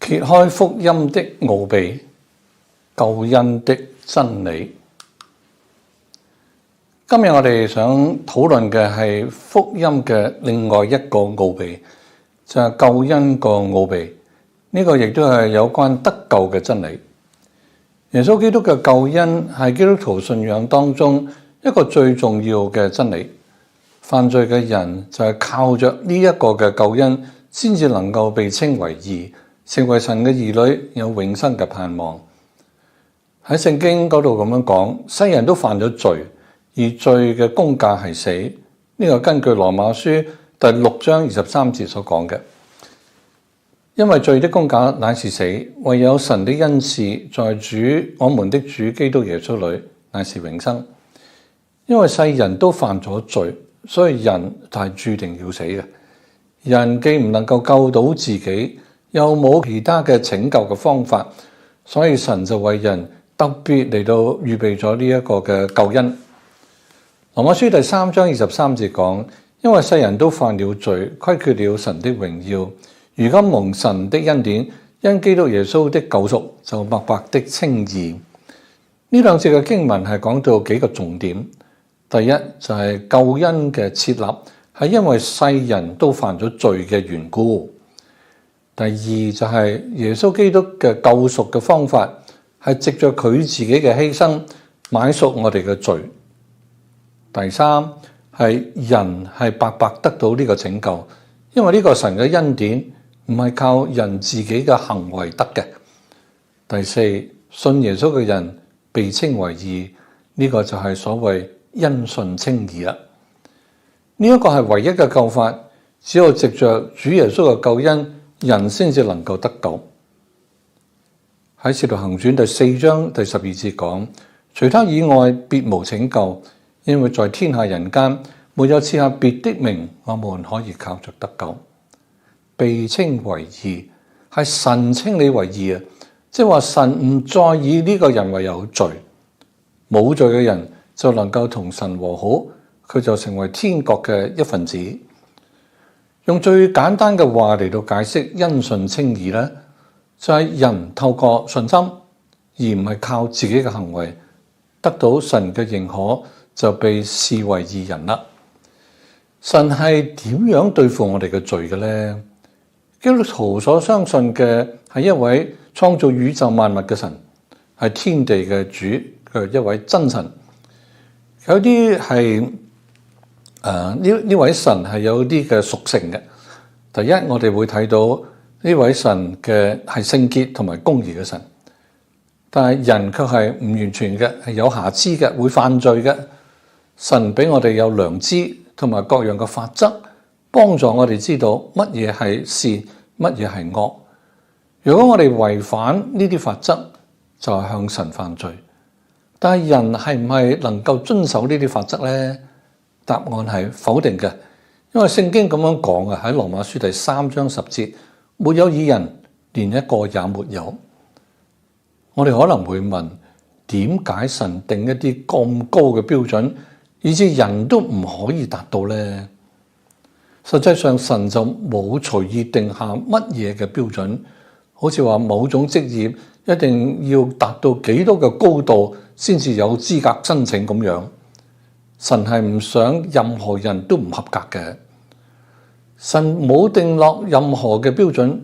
揭開福音的奧秘，救恩的真理。今日我哋想討論嘅係福音嘅另外一個奧秘，就係救恩個奧秘。呢個亦都係有關得救嘅真理。耶穌基督嘅救恩係基督徒信仰當中一個最重要嘅真理。犯罪嘅人就係靠着呢一個嘅救恩，先至能夠被稱為義，成為神嘅兒女，有永生嘅盼望。喺聖經嗰度咁樣講，世人都犯咗罪，而罪嘅工價係死。呢個根據羅馬書第6章23節所講嘅。因為罪的工價乃是死，唯有神的恩賜在我們的主基督耶穌裏乃是永生。因為世人都犯咗罪，所以人係注定要死嘅。人既唔能夠救到自己，又冇其他嘅拯救嘅方法，所以神就為人特別嚟到預備咗呢一個嘅救恩。羅馬書第3章23節講，因為世人都犯了罪，虧缺了神的榮耀，如今蒙神的恩典，因基督耶穌的救贖，就白白的稱義。呢兩節嘅經文係講到幾個重點。第一就係救恩嘅設立係因為世人都犯咗罪嘅緣故。第二就係耶穌基督嘅救贖嘅方法係藉着佢自己嘅犧牲買贖我哋嘅罪。第三係人係白白得到呢個拯救，因為呢個神嘅恩典唔係靠人自己嘅行為得嘅。第四，信耶穌嘅人被稱為義，呢個就係所謂因信稱義啦。呢一個係唯一嘅救法，只有藉着主耶穌嘅救恩，人先至能夠得救。喺使徒行傳第4章第12節講，除他以外別無拯救，因為在天下人間沒有賜下別的名，我們可以靠着得救。被稱為義係神稱你為義啊，即係話神唔再以呢個人為有罪，冇罪嘅人就能夠同神和好，佢就成為天國嘅一份子。用最簡單嘅話嚟到解釋因信稱義咧，就係人透過信心，而唔係靠自己嘅行為，得到神嘅認可，就被視為義人啦。神係點樣對付我哋嘅罪嘅咧？基督徒所相信嘅係一位創造宇宙萬物嘅神，係天地嘅主嘅一位真神。有啲係呢位神係有啲嘅屬性嘅。第一，我哋會睇到呢位神嘅係聖潔同埋公義嘅神，但係人卻係唔完全嘅，係有瑕疵嘅，會犯罪嘅。神俾我哋有良知同埋各樣嘅法則，幫助我哋知道乜嘢係善，乜嘢係惡。如果我哋違反呢啲法則，就係向神犯罪。但係人係唔係能夠遵守呢啲法則呢？答案係否定嘅，因為聖經咁樣講啊，喺羅馬書第3章10節，沒有義人，連一個也沒有。我哋可能會問，點解神定一啲咁高嘅標準，以致人都唔可以達到呢？實際上神就冇隨意定下乜嘢嘅標準，好似話某種職業一定要達到幾多嘅高度先至有資格申請咁樣。神係唔想任何人都唔合格嘅。神冇定落任何嘅標準，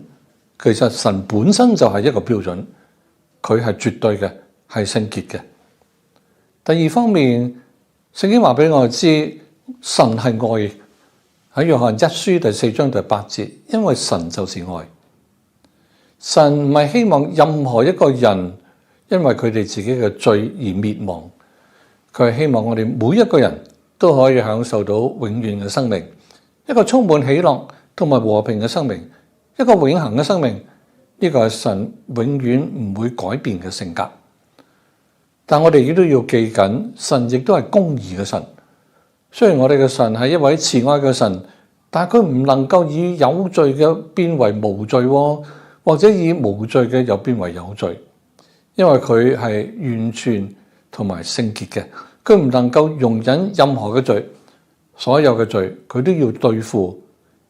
其實神本身就係一個標準，佢係絕對嘅，係聖潔嘅。第二方面，聖經話俾我哋知，神係愛。喺約翰1書第4章第8節，因為神就是愛。神唔係希望任何一個人因為佢哋自己嘅罪而滅亡，佢係希望我哋每一個人都可以享受到永遠嘅生命，一個充滿喜樂同埋和平嘅生命，一個永恆嘅生命。呢個係神永遠唔會改變嘅性格。但我哋亦都要記緊，神亦都係公義嘅神。雖然我哋嘅神係一位慈愛嘅神，但係佢唔能夠以有罪嘅變為無罪，或者以無罪嘅又變為有罪，因為佢係完全同埋聖潔嘅，佢唔能夠容忍任何嘅罪，所有嘅罪佢都要對付。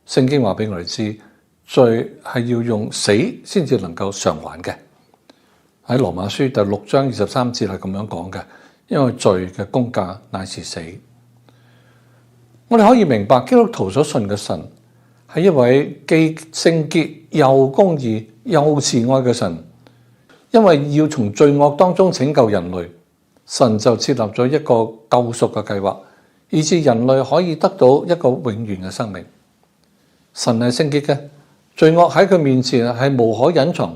聖經話俾我哋知，罪係要用死先至能夠償還嘅。喺羅馬書第6章23節係咁樣講嘅，因為罪嘅工價乃是死。我哋可以明白基督徒所信嘅神係一位既聖潔又公義又慈愛嘅神，因為要從罪惡當中拯救人類，神就設立咗一個救贖嘅計劃，以致人類可以得到一個永遠嘅生命。神係聖潔嘅，罪惡喺佢面前係無可隱藏，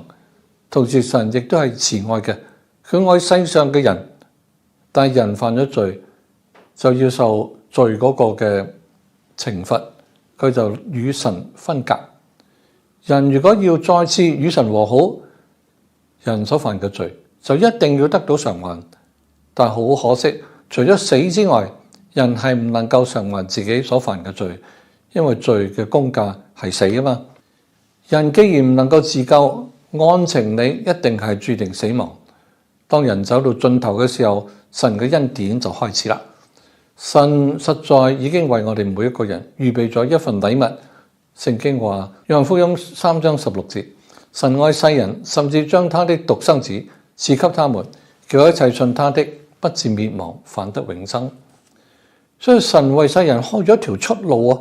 同時神亦都係慈愛嘅，佢愛世上嘅人，但係人犯咗罪就要受罪嗰個嘅懲罰，佢就與神分隔。人如果要再次與神和好，人所犯嘅罪就一定要得到償還，但係好可惜，除咗死之外，人係唔能夠償還自己所犯嘅罪，因為罪嘅工價係死啊嘛。人既然唔能夠自救，按情理一定係注定死亡。當人走到盡頭嘅時候，神嘅恩典就開始啦。神實在已經為我哋每一個人預備咗一份禮物。聖經話，約翰福音3章16節，神愛世人，甚至將他的獨生子賜給他們，叫一切信他的不至滅亡，反得永生。所以神為世人開咗一條出路啊！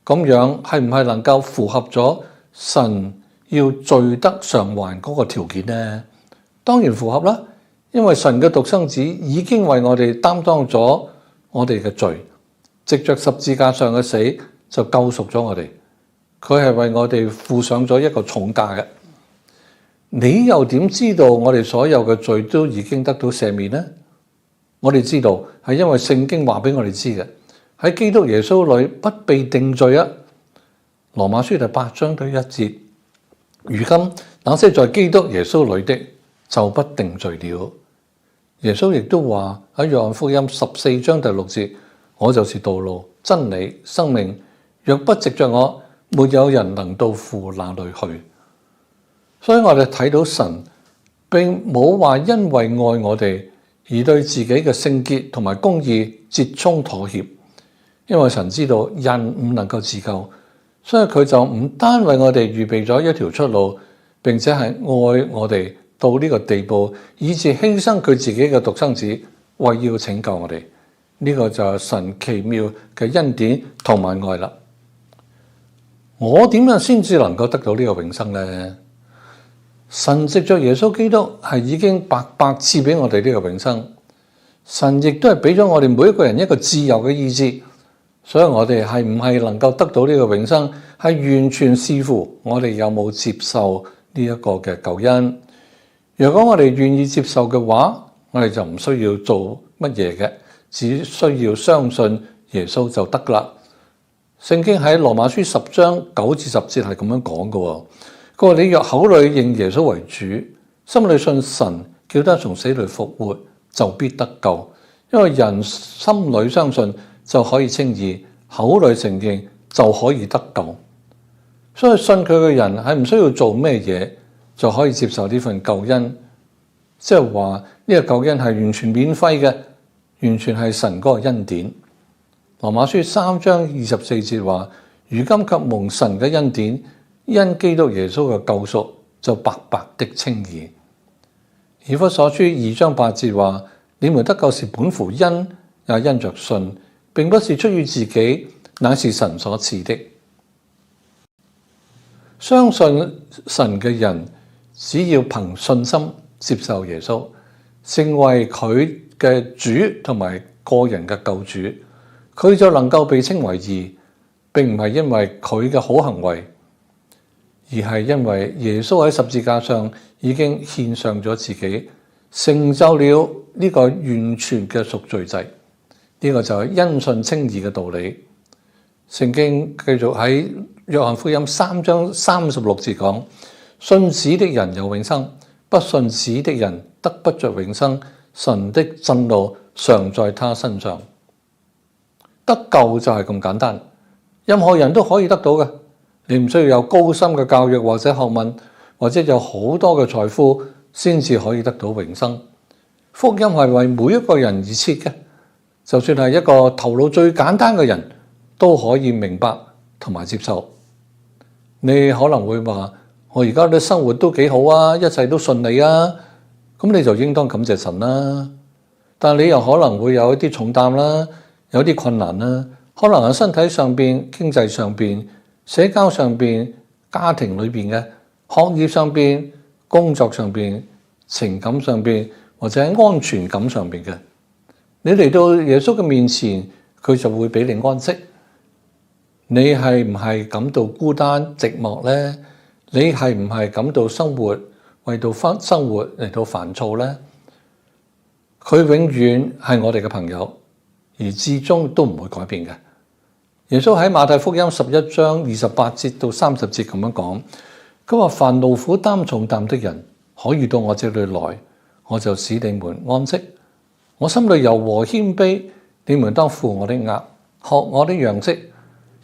咁樣係唔係能夠符合咗神要罪得償還嗰個條件呢？當然符合啦，因為神嘅獨生子已經為我哋擔當咗我哋嘅罪，藉着十字架上嘅死就救贖咗我哋。佢係為我哋付上咗一個重價嘅。你又點知道我哋所有嘅罪都已經得到赦免呢？我哋知道係因為聖經話俾我哋知嘅，喺基督耶穌裏不被定罪啊。羅馬書第8章第1節，如今那些在基督耶穌裏的就不定罪了。耶穌亦都話喺約翰福音14章第6節，我就是道路、真理、生命，若不藉着我，沒有人能到父那裏去。所以我哋睇到神並冇話因為愛我哋而對自己嘅聖潔同埋公義折衷妥協，因為神知道人唔能夠自救，所以佢就唔單為我哋預備咗一條出路，並且係愛我哋到呢個地步，以致犧牲佢自己嘅獨生子，為要拯救我哋。呢個就係神奇妙嘅恩典同埋愛啦。我點樣先至能夠得到呢個永生呢？神藉着耶穌基督係已經白白賜俾我哋呢個永生。神亦都係俾咗我哋每一個人一個自由嘅意志，所以我哋係唔係能夠得到呢個永生，係完全視乎我哋有冇接受呢一個嘅救恩。如果我哋願意接受嘅話，我哋就唔需要做乜嘢嘅，只需要相信耶穌就得啦。聖經喺羅馬書10章9至10節係咁樣講嘅。佢話，你若口裏認耶穌為主，心裏信神叫他從死裏復活，就必得救。因為人心裏相信就可以稱義，口裏承認就可以得救。所以信佢嘅人係唔需要做咩嘢就可以接受呢份救恩，即係話呢個救恩係完全免費嘅，完全係神嗰個恩典。羅馬書3章24節話，如今卻蒙神嘅恩典，因基督耶穌嘅救贖，就白白的稱義。以弗所書2章8節話，你們得救是本乎恩，也因着信，並不是出於自己，乃是神所賜的。相信神嘅人，只要憑信心接受耶穌，成為佢嘅主同埋個人嘅救主，佢就能夠被稱為義，並唔係因為佢嘅好行為，而係因為耶穌喺十字架上已經獻上咗自己，成就了呢個完全嘅贖罪祭。呢個就係因信稱義嘅道理。聖經繼續喺約翰福音3章36節講，信子的人有永生，不信子的人得不着永生，神的震怒常在他身上。得救就係咁簡單，任何人都可以得到嘅。你唔需要有高深嘅教育或者學問，或者有好多嘅財富先至可以得到永生。福音係為每一個人而設嘅，就算係一個頭腦最簡單嘅人都可以明白同埋接受。你可能會話：我而家嘅生活都幾好啊，一切都順利啊，咁你就應當感謝神啦。但你又可能會有一啲重擔啦，有啲困難啦，可能喺身體上邊、經濟上邊、社交上邊、家庭裏邊嘅、學業上邊、工作上邊、情感上邊或者安全感上邊嘅，你嚟到耶穌嘅面前，佢就會俾你安息。你係唔係感到孤單寂寞呢？你係唔係感到生活為到生活嚟到煩躁呢？佢永遠係我哋嘅朋友，而至終都唔會改變嘅。耶穌喺馬太福音11章28節到30節咁樣講，佢話：凡勞苦擔重擔的人，可以到我這裏來，我就使你們安息。我心裏柔和謙卑，你們當負我的軛，學我的樣式，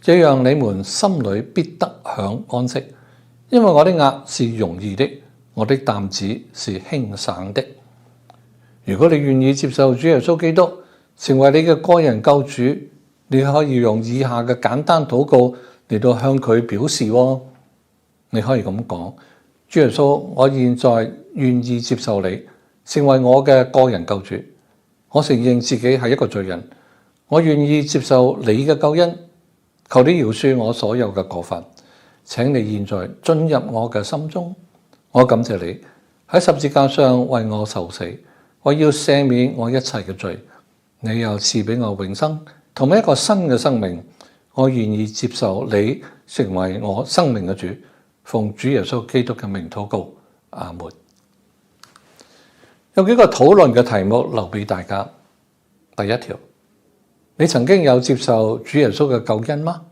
這樣你們心裏必得享安息。因為我的軛是容易的，我的擔子是輕省的。如果你願意接受主耶穌基督成為你嘅個人救主，你可以用以下嘅簡單禱告嚟到向佢表示。你可以咁講：主耶穌，我現在願意接受你成為我嘅個人救主。我承認自己係一個罪人，我願意接受你嘅救恩。求你饒恕我所有嘅過犯，請你現在進入我嘅心中。我感謝你喺十字架上為我受死，我要赦免我一切嘅罪。你又賜俾我永生同埋一個新嘅生命。我願意接受你成為我生命嘅主。奉主耶穌基督嘅名禱告，阿門。有幾個討論嘅題目留俾大家。第一條，你曾經有接受主耶穌嘅救恩嗎？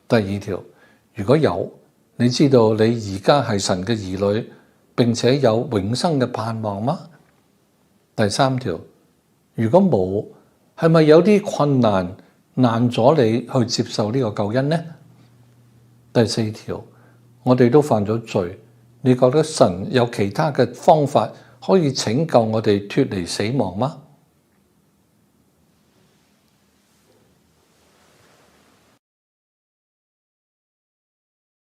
第二條，如果有，你知道你而家係神嘅兒女，並且有永生嘅盼望嗎？第三條，如果冇，係咪有啲困難難咗你去接受呢個救恩呢？第四條，我哋都犯咗罪，你覺得神有其他嘅方法可以拯救我哋脫離死亡嗎？